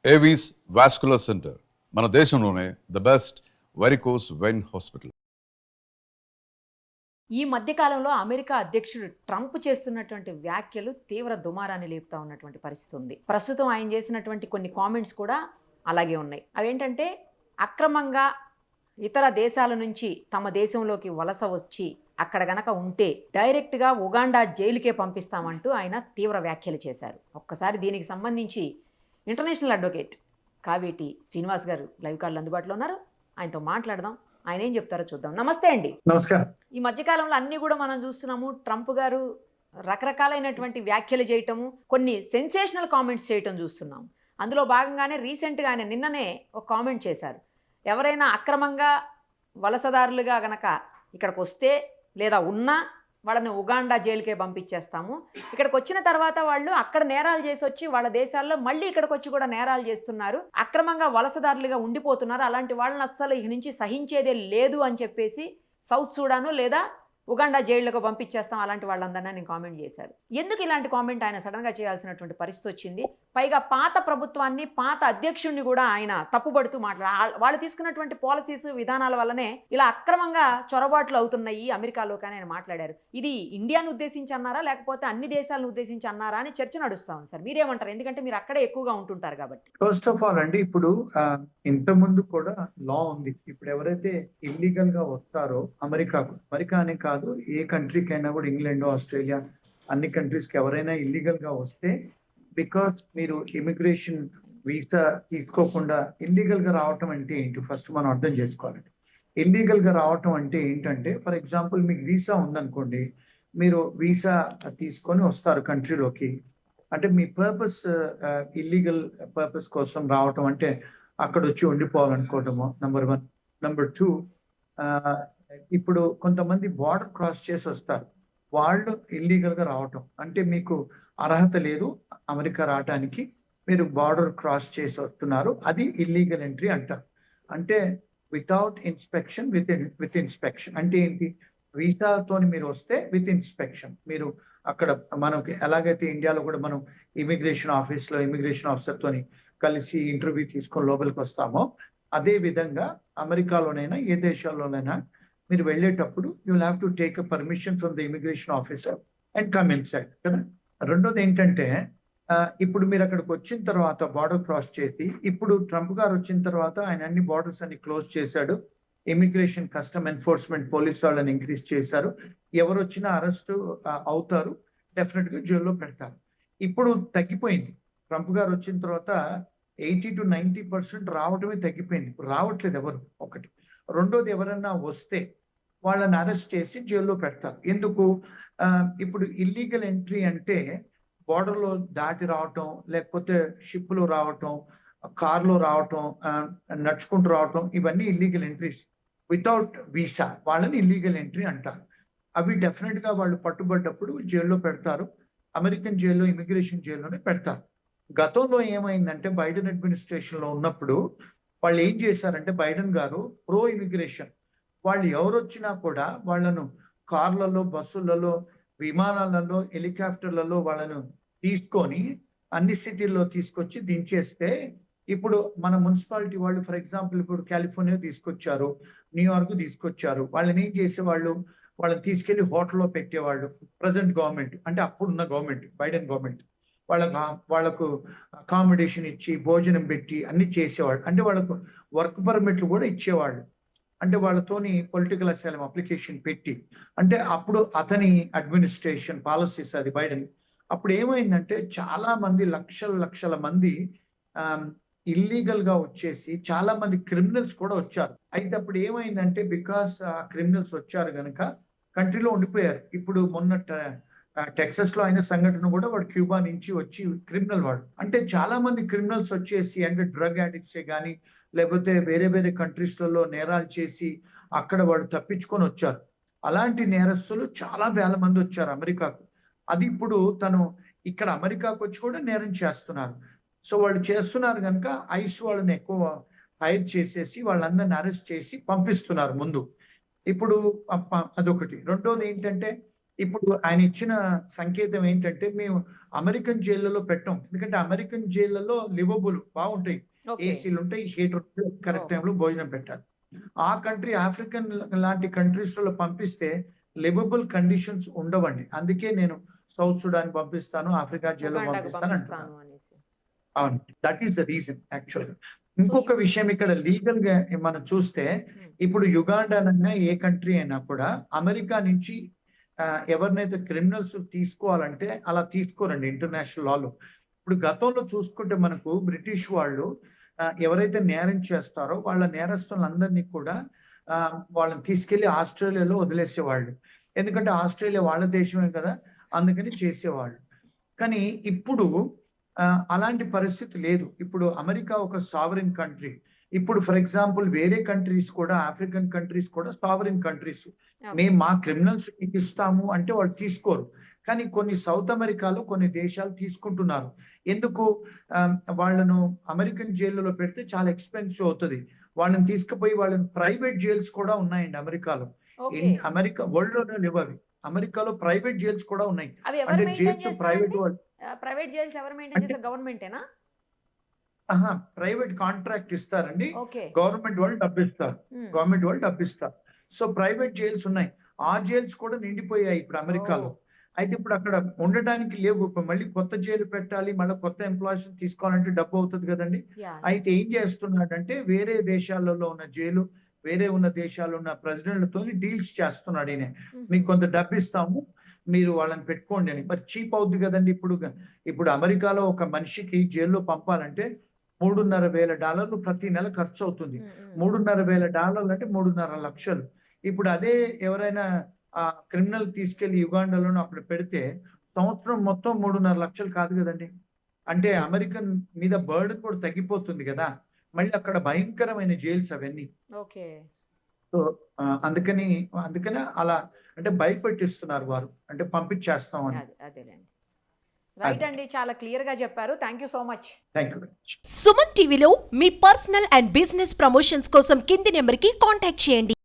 Avis vascular centre మన దేశంలోనే the best varicose vein hospital. ఈ మధ్యకాలంలో అమెరికా అధ్యక్షుడు ట్రంప్ చేస్తున్నటువంటి వ్యాఖ్యలు తీవ్ర దుమారాన్ని లేపుతా ఉన్నటువంటి పరిస్థితి ఉంది. ప్రస్తుతం ఆయన చేసినటువంటి కొన్ని కామెంట్స్ కూడా అలాగే ఉన్నాయి. అవేంటంటే అక్రమంగా ఇతర దేశాల నుంచి తమ దేశంలోకి వలస వచ్చి అక్కడ గనక ఉంటే డైరెక్ట్గా ఉగాండా జైలుకే పంపిస్తామంటూ ఆయన తీవ్ర వ్యాఖ్యలు చేశారు. ఒక్కసారి దీనికి సంబంధించి ఇంటర్నేషనల్ అడ్వకేట్ కావేటి శ్రీనివాస్ గారు లైవ్ కాల్ అందుబాటులో ఉన్నారు. ఆయనతో మాట్లాడదాం. ఆయన ఏం చెప్తారో చూద్దాం. నమస్తే అండి. నమస్కారం. ఈ మధ్యకాలంలో అన్ని కూడా మనం చూస్తున్నాము. ట్రంప్ గారు రకరకాలైనటువంటి వ్యాఖ్యలు చేయటము, కొన్ని సెన్సేషనల్ కామెంట్స్ చేయటం చూస్తున్నాం. అందులో భాగంగానే రీసెంట్గా ఆయన నిన్ననే ఒక కామెంట్ చేశారు. ఎవరైనా అక్రమంగా వలసదారులుగా గనక ఇక్కడికి వస్తే లేదా ఉన్నా వాళ్ళని ఉగాండా జైలుకే పంపించేస్తాము. ఇక్కడికి వచ్చిన తర్వాత వాళ్ళు అక్కడ నేరాలు చేసి వచ్చి వాళ్ళ దేశాల్లో మళ్ళీ ఇక్కడికి వచ్చి కూడా నేరాలు చేస్తున్నారు, అక్రమంగా వలసదారులుగా ఉండిపోతున్నారు. అలాంటి వాళ్ళని అస్సలు ఇక నుంచి సహించేదే లేదు అని చెప్పేసి సౌత్ సూడాను లేదా ఉగాండా జైళ్లకు పంపించేస్తాం అలాంటి వాళ్ళందరినీ నేను కామెంట్ చేశారు. ఎందుకు ఇలాంటి కామెంట్ ఆయన సడన్గా చేయాల్సినటువంటి పరిస్థితి వచ్చింది? పైగా పాత ప్రభుత్వాన్ని, పాత అధ్యక్షుడిని కూడా ఆయన తప్పుపడుతూ వాళ్ళు తీసుకున్నటువంటి పాలసీస్, విధానాల వల్లనే ఇలా అక్రమంగా చొరబాట్లు అవుతున్నాయి అమెరికాలో కానీ ఆయన మాట్లాడారు. ఇది ఇండియాను ఉద్దేశించి అన్నారా లేకపోతే అన్ని దేశాలను ఉద్దేశించి అన్నారా అని చర్చ నడుస్తా ఉంది సార్. మీరేమంటారు? ఎందుకంటే మీరు అక్కడే ఎక్కువగా ఉంటుంటారు కాబట్టి. ఫస్ట్ ఆఫ్ ఆల్ అండి, ఇప్పుడు ఇంత ముందు కూడా లా ఉంది. ఇప్పుడు ఎవరైతే ఇల్లీగల్ గా వస్తారో అమెరికాకు, అమెరికా అనే కాదు ఏ కంట్రీకి అయినా కూడా, ఇంగ్లాండ్, ఆస్ట్రేలియా, అన్ని కంట్రీస్ కి ఎవరైనా ఇల్లీగల్ గా వస్తే, బికాస్ మీరు ఇమిగ్రేషన్ వీసా తీసుకోకుండా ఇల్లీగల్ గా రావటం అంటే ఏంటి ఫస్ట్ మనం అర్థం చేసుకోవాలండి. ఇల్లీగల్ గా రావటం అంటే ఏంటంటే, ఫర్ ఎగ్జాంపుల్ మీకు వీసా ఉందనుకోండి, మీరు వీసా తీసుకొని వస్తారు కంట్రీలోకి. అంటే మీ పర్పస్ ఇల్లీగల్ పర్పస్ కోసం రావటం అంటే అక్కడ వచ్చి ఉండిపోవాలనుకోవటము నెంబర్ 1. నెంబర్ 2, ఇప్పుడు కొంతమంది బార్డర్ క్రాస్ చేసి వస్తారు, వాళ్ళు ఇల్లీగల్ గా రావటం అంటే మీకు అర్హత లేదు అమెరికా రావటానికి, మీరు బార్డర్ క్రాస్ చేసి వస్తున్నారు, అది ఇల్లీగల్ ఎంట్రీ అంటారు. అంటే వితౌట్ ఇన్స్పెక్షన్, విత్ ఇన్స్పెక్షన్ అంటే ఏంటి? వీసాతో మీరు వస్తే విత్ ఇన్స్పెక్షన్, మీరు అక్కడ మనకి ఎలాగైతే ఇండియాలో కూడా మనం ఇమిగ్రేషన్ ఆఫీస్ లో ఇమిగ్రేషన్ ఆఫీసర్ తోని కలిసి ఇంటర్వ్యూ తీసుకొని లోపలికి వస్తామో, అదే విధంగా అమెరికాలోనైనా ఏ దేశాల్లోనైనా మీరు వెళ్ళేటప్పుడు you will have to take a permission from the immigration officer and come inside కదా. రెండోది ఏంటంటే, ఇప్పుడు మీరు అక్కడికి వచ్చిన తర్వాత బార్డర్ క్రాస్ చేసి, ఇప్పుడు ట్రంప్ గారు వచ్చిన తర్వాత ఆయన అన్ని బార్డర్స్ అన్ని క్లోజ్ చేశాడు. ఇమిగ్రేషన్, కస్టమ్ ఎన్ఫోర్స్మెంట్, పోలీస్ వాళ్ళని ఇంక్రీజ్ చేశారు. ఎవరు వచ్చినా అరెస్ట్ అవుతారు, డెఫినెట్ గా జైల్లో పెడతారు. ఇప్పుడు తగ్గిపోయింది. ట్రంప్ గారు వచ్చిన తర్వాత 80 to 90% రావటమే తగ్గిపోయింది. ఇప్పుడు రావట్లేదు ఎవరు, ఒకటి. రెండోది, ఎవరన్నా వస్తే వాళ్ళని అరెస్ట్ చేసి జైల్లో పెడతారు. ఎందుకు? ఇప్పుడు ఇల్లీగల్ ఎంట్రీ అంటే బార్డర్లో దాటి రావటం, లేకపోతే షిప్ లో రావటం, కార్లో రావటం, నడుచుకుంటూ రావటం, ఇవన్నీ ఇల్లీగల్ ఎంట్రీస్. వితౌట్ వీసా వాళ్ళని ఇల్లీగల్ ఎంట్రీ అంటారు. అవి డెఫినెట్ గా వాళ్ళు పట్టుబడ్డప్పుడు జైల్లో పెడతారు. అమెరికన్ జైల్లో, ఇమిగ్రేషన్ జైల్లోనే పెడతారు. గతంలో ఏమైందంటే, బైడెన్ అడ్మినిస్ట్రేషన్ లో ఉన్నప్పుడు వాళ్ళు ఏం చేశారంటే, బైడెన్ గారు ప్రో ఇమిగ్రేషన్, వాళ్ళు ఎవరు వచ్చినా కూడా వాళ్ళను కార్లలో, బస్సులలో, విమానాలలో, హెలికాప్టర్లలో వాళ్ళను తీసుకొని అన్ని సిటీల్లో తీసుకొచ్చి దించేస్తే, ఇప్పుడు మన మున్సిపాలిటీ వాళ్ళు, ఫర్ ఎగ్జాంపుల్ ఇప్పుడు కాలిఫోర్నియా తీసుకొచ్చారు, న్యూయార్క్ తీసుకొచ్చారు, వాళ్ళని ఏం చేసేవాళ్ళు, వాళ్ళని తీసుకెళ్లి హోటల్లో పెట్టేవాళ్ళు. ప్రజెంట్ గవర్నమెంట్ అంటే అప్పుడున్న గవర్నమెంట్, బైడెన్ గవర్నమెంట్, వాళ్ళకు అకామిడేషన్ ఇచ్చి, భోజనం పెట్టి అన్ని చేసేవాళ్ళు. అంటే వాళ్ళకు వర్క్ పర్మిట్లు కూడా ఇచ్చేవాళ్ళు. అంటే వాళ్ళతోని పొలిటికల్ అసైలం అప్లికేషన్ పెట్టి, అంటే అప్పుడు అతని అడ్మినిస్ట్రేషన్ పాలసీస్ అది బైడెన్. అప్పుడు ఏమైందంటే, చాలా మంది లక్షల మంది ఇల్లీగల్ గా వచ్చేసి చాలా మంది క్రిమినల్స్ కూడా వచ్చారు. అయితే అప్పుడు ఏమైందంటే, బికాస్ క్రిమినల్స్ వచ్చారు కనుక కంట్రీలో ఉండిపోయారు. ఇప్పుడు మొన్న టెక్సస్ లో అయిన సంఘటన కూడా, వాడు క్యూబా నుంచి వచ్చి క్రిమినల్ వాడు. అంటే చాలా మంది క్రిమినల్స్ వచ్చేసి, అంటే డ్రగ్ అడిక్ట్సే కానీ లేకపోతే వేరే వేరే కంట్రీస్లలో నేరాలు చేసి అక్కడ వాడు తప్పించుకొని వచ్చారు. అలాంటి నేరస్తులు చాలా వేల మంది వచ్చారు అమెరికాకు. అది ఇప్పుడు తను ఇక్కడ అమెరికాకు వచ్చి కూడా నేరం చేస్తున్నారు. సో వాళ్ళు చేస్తున్నారు కనుక ఐస్ వాళ్ళని ఎక్కువ హైర్ చేసేసి వాళ్ళందరిని అరెస్ట్ చేసి పంపిస్తున్నారు ముందు. ఇప్పుడు అదొకటి. రెండోది ఏంటంటే, ఇప్పుడు ఆయన ఇచ్చిన సంకేతం ఏంటంటే మేము అమెరికన్ జైళ్ళలో పెట్టాం, ఎందుకంటే అమెరికన్ జైళ్ళలో లివబుల్ బాగుంటాయి, ఓకే ఏసీలు ఉంటాయి, హీటర్ ఉంటాయి, కరెక్ట్ టైంలో భోజనం పెట్టాలి. ఆ కంట్రీ ఆఫ్రికన్ లాంటి కంట్రీస్ లో పంపిస్తే లివబుల్ కండిషన్స్ ఉండవండి. అందుకే నేను సౌత్ సుడాన్ పంపిస్తాను, ఆఫ్రికా జైల్లో ఉగాండాకు పంపిస్తాను అంటున్నాను. పంపిస్తాను అనేసి. అవును, that is the reason actual గా. ఇంకొక విషయం ఇక్కడ లీగల్ గా మనం చూస్తే, ఇప్పుడు యుగాండా అన్నా ఏ కంట్రీ అయినా కూడా అమెరికా నుంచి ఎవరినైతే క్రిమినల్స్ తీసుకోవాలంటే అలా తీసుకోరండి ఇంటర్నేషనల్ లాలో. ఇప్పుడు గతంలో చూసుకుంటే మనకు బ్రిటిష్ వాళ్ళు ఎవరైతే నేరం చేస్తారో వాళ్ళ నేరస్తులందరినీ కూడా వాళ్ళని తీసుకెళ్లి ఆస్ట్రేలియాలో వదిలేసేవాళ్ళు, ఎందుకంటే ఆస్ట్రేలియా వాళ్ళ దేశమే కదా, అందుకని చేసేవాళ్ళు. కానీ ఇప్పుడు అలాంటి పరిస్థితి లేదు. ఇప్పుడు అమెరికా ఒక సావరిన్ కంట్రీ. ఇప్పుడు ఫర్ ఎగ్జాంపుల్ వేరే కంట్రీస్ కూడా, ఆఫ్రికన్ కంట్రీస్ కూడా సావరిన్ కంట్రీస్. మేము మా క్రిమినల్స్ ఇస్తాము అంటే వాళ్ళు తీసుకోరు. కానీ కొన్ని సౌత్ అమెరికాలో కొన్ని దేశాలు తీసుకుంటున్నారు. ఎందుకు? వాళ్ళను అమెరికన్ జైల్లో పెడితే చాలా ఎక్స్పెన్సివ్ అవుతుంది. వాళ్ళని తీసుకుపోయి వాళ్ళని ప్రైవేట్ జైల్స్ కూడా ఉన్నాయండి అమెరికాలో. ఓకే అమెరికా వరల్డ్ లోనే లేవు అవి. అమెరికాలో ప్రైవేట్ జైల్స్ కూడా ఉన్నాయి. అవి ఎవరు అంటే మెయింటైన్ జైల్స్ ప్రైవేట్ చేస్తారండి? వాళ్ళు ప్రైవేట్ జైల్స్ ఎవరు మెయింటైన్ చేస్తారు? గవర్నమెంటేనా? ప్రైవేట్ కాంట్రాక్ట్ ఇస్తారండి, ఓకే గవర్నమెంట్ వాళ్ళు డబ్బిస్తారు, గవర్నమెంట్ వాళ్ళు డబ్బిస్తారు. సో ప్రైవేట్ జైల్స్ ఉన్నాయి, ఆ జైల్స్ కూడా నిండిపోయాయి ఇప్పుడు అమెరికాలో. అయితే ఇప్పుడు అక్కడ ఉండడానికి లేవు, ఇప్పుడు మళ్ళీ కొత్త జైలు పెట్టాలి, మళ్ళీ కొత్త ఎంప్లాయీస్ తీసుకోవాలంటే డబ్బు అవుతుంది కదండి. అయితే ఏం చేస్తున్నాడంటే వేరే దేశాలలో ఉన్న జైలు, వేరే ఉన్న దేశాల్లో ఉన్న ప్రెసిడెంట్లతో డీల్స్ చేస్తున్నాడు. ఈయన మీకు కొంత డబ్బు ఇస్తాము, మీరు వాళ్ళని పెట్టుకోండి అని. మరి చీప్ అవుద్ది కదండి. ఇప్పుడు అమెరికాలో ఒక మనిషికి జైల్లో పంపాలంటే $3,500 ప్రతి నెల ఖర్చు అవుతుంది. $3,500 అంటే 3.5 లక్షలు. ఇప్పుడు అదే ఎవరైనా క్రిమినల్ తీసుకెళ్లి యుగాండాలోనూ అక్కడ పెడితే సంవత్సరం మొత్తం 3.5 లక్షలు కాదు కదండి. అంటే అమెరికన్ మీద బర్డెన్ కూడా తగ్గిపోతుంది కదా. మళ్ళీ అక్కడ భయంకరమైన జైల్స్ అవన్నీ. ఓకే సో అందుకని అలా అంటే భయపెట్టిస్తున్నారు వారు, అంటే పంపించేస్తాం అని. అదేలేండి. రైట్ అండి, చాలా క్లియర్ గా చెప్పారు. Thank you so much. Thank you. Suman టీవీలో మీ పర్సనల్ అండ్ బిజినెస్ ప్రమోషన్స్ కోసం కింది నెంబర్కి కాంటాక్ట్ చేయండి.